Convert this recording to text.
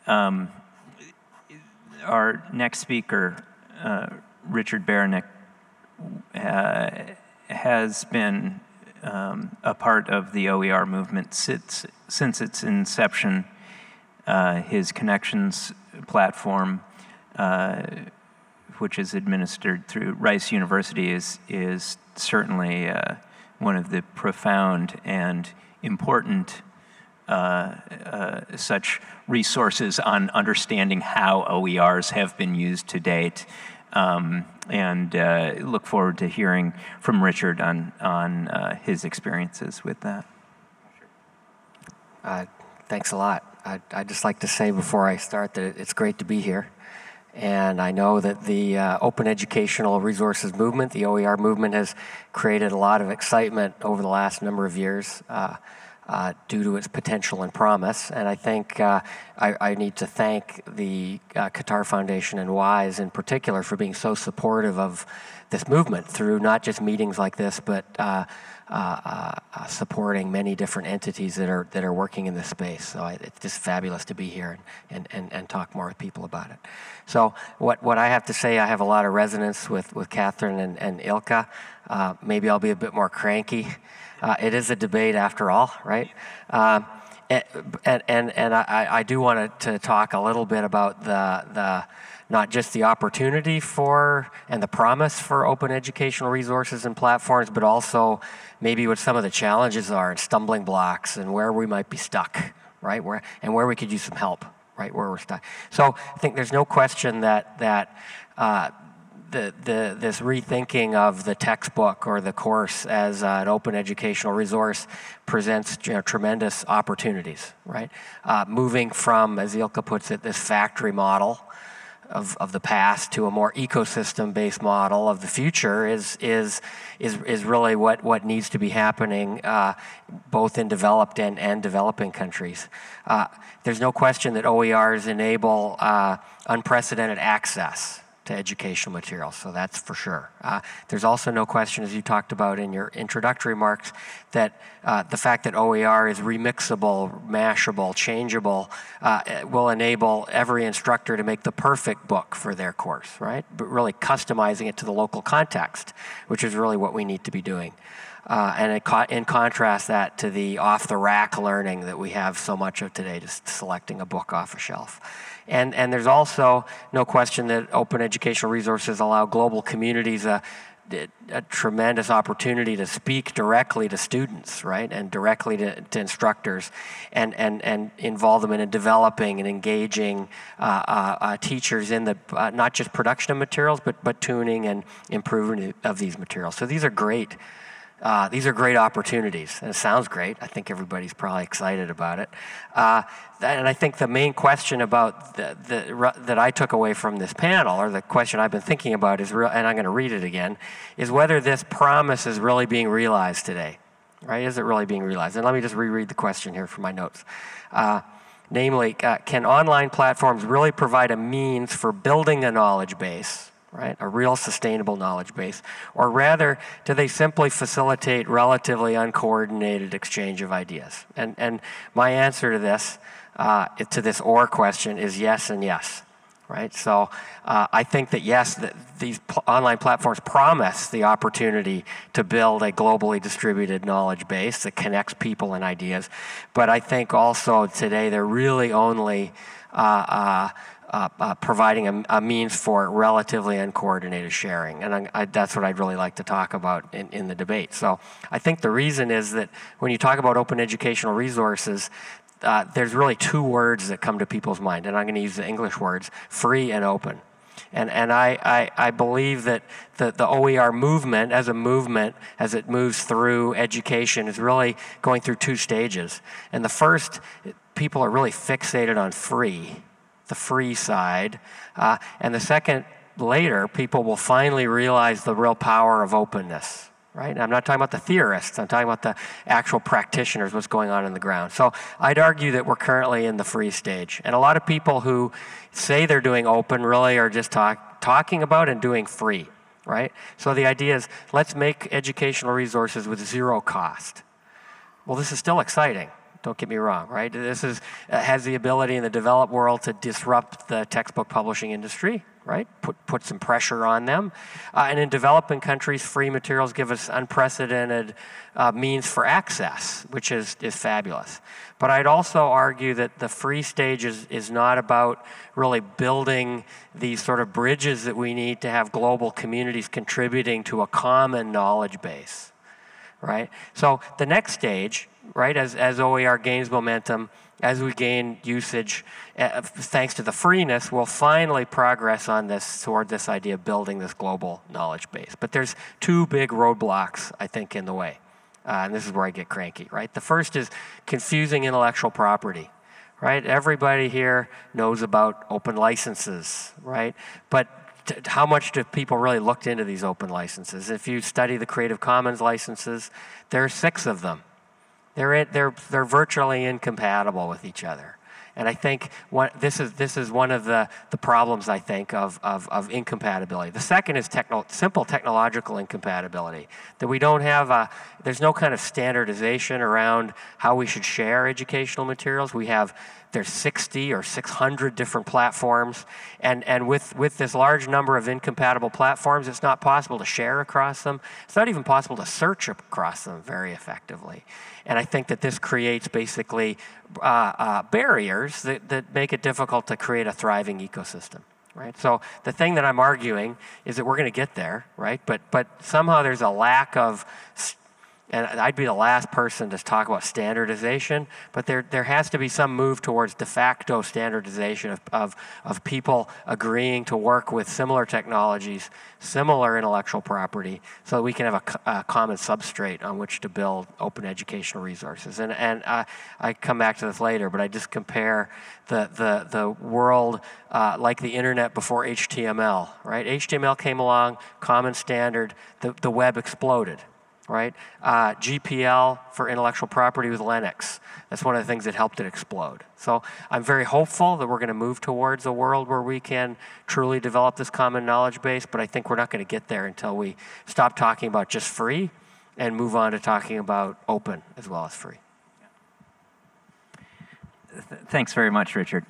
Our next speaker, Richard Baranick, has been a part of the OER movement since its inception. His Connections platform, which is administered through Rice University, is certainly one of the profound and important such resources on understanding how OERs have been used to date. And look forward to hearing from Richard on his experiences with that. Thanks a lot. I'd just like to say before I start that it's great to be here. And I know that the Open Educational Resources movement, the OER movement, has created a lot of excitement over the last number of years due to its potential and promise. And I think I need to thank the Qatar Foundation and WISE in particular for being so supportive of this movement through not just meetings like this, but supporting many different entities that are working in this space. So it's just fabulous to be here and talk more with people about it. So what I have to say, I have a lot of resonance with Catherine and Ilka. Maybe I'll be a bit more cranky. It is a debate after all, right? And I do want to talk a little bit about the not just the opportunity for and the promise for open educational resources and platforms, but also maybe what some of the challenges are and stumbling blocks and where we might be stuck, right? Where we could use some help, right? Where we're stuck. So I think there's no question that this rethinking of the textbook or the course as an open educational resource presents tremendous opportunities, right? Moving from, as Ilka puts it, this factory model of the past to a more ecosystem-based model of the future is really what needs to be happening both in developed and developing countries. There's no question that OERs enable unprecedented access to educational materials, so that's for sure. There's also no question, as you talked about in your introductory remarks, that the fact that OER is remixable, mashable, changeable, will enable every instructor to make the perfect book for their course, right? But really customizing it to the local context, which is really what we need to be doing. And in contrast that to the off-the-rack learning that we have so much of today, just selecting a book off a shelf. And there's also no question that open educational resources allow global communities a tremendous opportunity to speak directly to students, right, and directly to instructors, and involve them in developing and engaging teachers in the not just production of materials, but tuning and improving of these materials. So these are great. These are great opportunities, and it sounds great. I think everybody's probably excited about it. And I think the main question about that I took away from this panel, or the question I've been thinking about, is and I'm going to read it again, is whether this promise is really being realized today, right? Is it really being realized? And let me just reread the question here from my notes. Namely, can online platforms really provide a means for building a knowledge base, right? A real sustainable knowledge base, or rather, do they simply facilitate relatively uncoordinated exchange of ideas? And my answer to this or question is yes and yes, right? So I think that yes, that these online platforms promise the opportunity to build a globally distributed knowledge base that connects people and ideas, but I think also today they're really only providing a means for relatively uncoordinated sharing. And that's what I'd really like to talk about in the debate. So I think the reason is that when you talk about open educational resources, there's really two words that come to people's mind, and I'm going to use the English words, free and open. And I believe that the OER movement, as it moves through education, is really going through two stages. And the first, people are really fixated on free, the free side. And the second, later, people will finally realize the real power of openness, right? And I'm not talking about the theorists, I'm talking about the actual practitioners, what's going on the ground. So I'd argue that we're currently in the free stage. And a lot of people who say they're doing open really are just talking about and doing free, right? So the idea is, let's make educational resources with zero cost. Well, this is still exciting. don't get me wrong, right? This is, has the ability in the developed world to disrupt the textbook publishing industry, right? Put some pressure on them. And in developing countries, free materials give us unprecedented means for access, which is fabulous. But I'd also argue that the free stage is not about really building these sort of bridges that we need to have global communities contributing to a common knowledge base, right? So the next stage, right, as OER gains momentum, as we gain usage, thanks to the freeness, we'll finally progress on this toward this idea of building this global knowledge base. But there's two big roadblocks, I think, in the way. And this is where I get cranky, right? The first is confusing intellectual property, right? Everybody here knows about open licenses, right? But how much do people really look into these open licenses? If you study the Creative Commons licenses, there are 6 of them. They're virtually incompatible with each other. And I think this is one of the problems, I think, of incompatibility. The second is simple technological incompatibility, that we don't have there's no kind of standardization around how we should share educational materials. There's 60 or 600 different platforms, and with this large number of incompatible platforms, it's not possible to share across them. It's not even possible to search across them very effectively. And I think that this creates basically barriers that make it difficult to create a thriving ecosystem, right? So the thing that I'm arguing is that we're going to get there, right? But somehow there's a lack of, and I'd be the last person to talk about standardization, but there has to be some move towards de facto standardization of people agreeing to work with similar technologies, similar intellectual property, so that we can have a common substrate on which to build open educational resources. And I come back to this later, but I just compare the world like the internet before HTML, right? HTML came along, common standard, the web exploded. Right? GPL for intellectual property with Linux. That's one of the things that helped it explode. So I'm very hopeful that we're going to move towards a world where we can truly develop this common knowledge base, but I think we're not going to get there until we stop talking about just free and move on to talking about open as well as free. Thanks very much, Richard.